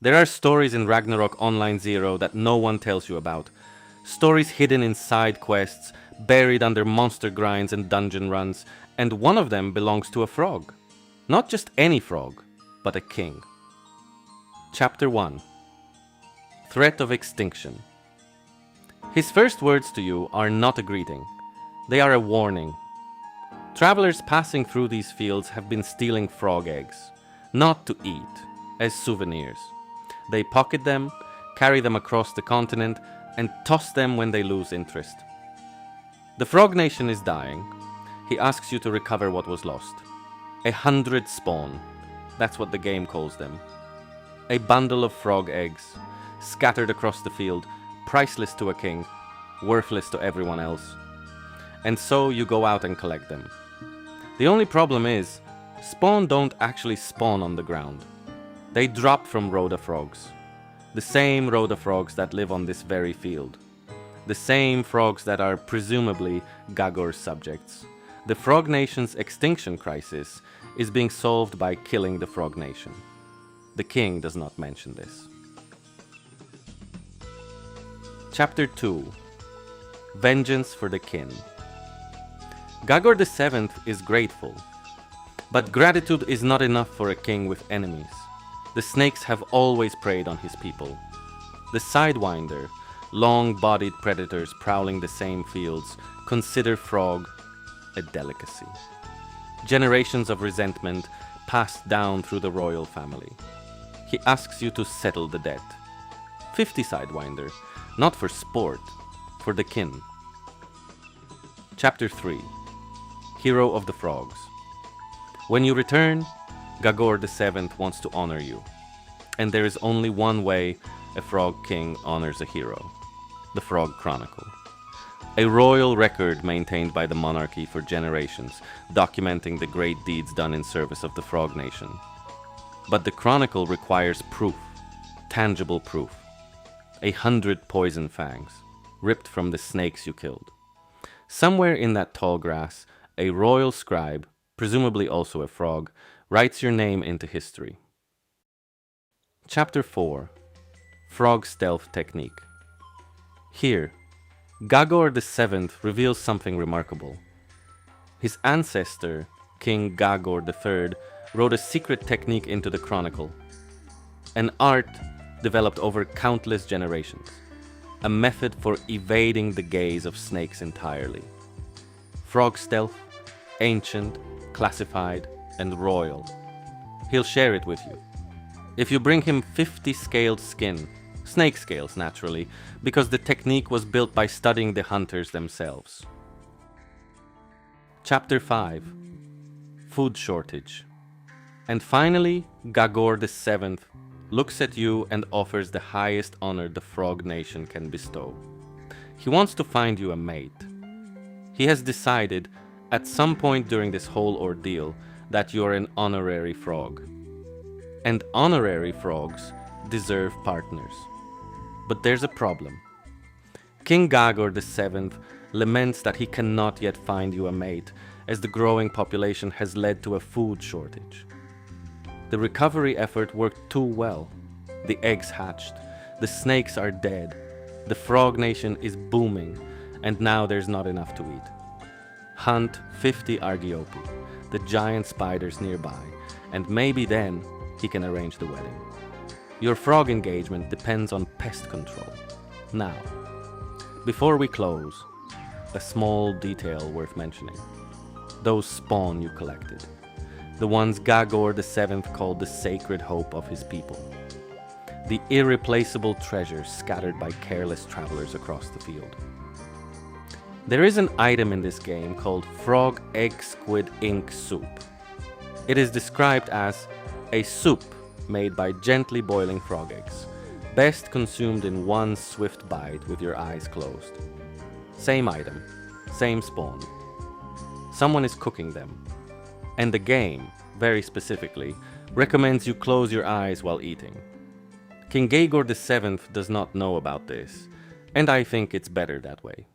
There are stories in Ragnarok Online Zero that no one tells you about. Stories hidden in side quests, buried under monster grinds and dungeon runs, and one of them belongs to a frog. Not just any frog, but a king. Chapter 1. Threat of Extinction. His first words to you are not a greeting. They are a warning. Travelers passing through these fields have been stealing frog eggs, not to eat, as souvenirs. They pocket them, carry them across the continent, and toss them when they lose interest. The Frog Nation is dying. He asks you to recover what was lost. 100 spawn, that's what the game calls them. A bundle of frog eggs, scattered across the field, priceless to a king, worthless to everyone else. And so you go out and collect them. The only problem is, spawn don't actually spawn on the ground. They drop from Rhoda frogs. The same Rhoda frogs that live on this very field. The same frogs that are presumably Gagor's subjects. The Frog Nation's extinction crisis is being solved by killing the Frog Nation. The king does not mention this. Chapter 2. Vengeance for the Kin. Gagor VII is grateful, but gratitude is not enough for a king with enemies. The snakes have always preyed on his people. The Sidewinder, long-bodied predators prowling the same fields, consider frog a delicacy. Generations of resentment passed down through the royal family. He asks you to settle the debt. 50 Sidewinder, not for sport, for the kin. Chapter 3. Hero of the Frogs. When you return, Gagor VII wants to honor you. And there is only one way a frog king honors a hero. The Frog Chronicle. A royal record maintained by the monarchy for generations, documenting the great deeds done in service of the Frog Nation. But the chronicle requires proof, tangible proof. 100 poison fangs, ripped from the snakes you killed. Somewhere in that tall grass, a royal scribe, presumably also a frog, writes your name into history. Chapter 4. Frog Stealth Technique. Here, Gagor VII reveals something remarkable. His ancestor, King Gagor III, wrote a secret technique into the chronicle. An art developed over countless generations. A method for evading the gaze of snakes entirely. Frog stealth, ancient, classified, and royal. He'll share it with you. If you bring him 50 scaled skin, snake scales naturally, because the technique was built by studying the hunters themselves. Chapter 5. Food shortage. And finally, Gagor VII looks at you and offers the highest honor the Frog Nation can bestow. He wants to find you a mate. He has decided, at some point during this whole ordeal, that you're an honorary frog. And honorary frogs deserve partners. But there's a problem. King Gagor VII laments that he cannot yet find you a mate, as the growing population has led to a food shortage. The recovery effort worked too well. The eggs hatched, the snakes are dead, the Frog Nation is booming, and now there's not enough to eat. Hunt 50 Argiopi, the giant spiders nearby, and maybe then he can arrange the wedding. Your frog engagement depends on pest control. Now, before we close, a small detail worth mentioning. Those spawn you collected. The ones Gagor VII called the sacred hope of his people. The irreplaceable treasures scattered by careless travelers across the field. There is an item in this game called Frog Egg Squid Ink Soup. It is described as a soup made by gently boiling frog eggs, best consumed in one swift bite with your eyes closed. Same item, same spawn. Someone is cooking them. And the game, very specifically, recommends you close your eyes while eating. King Gagor VII does not know about this, and I think it's better that way.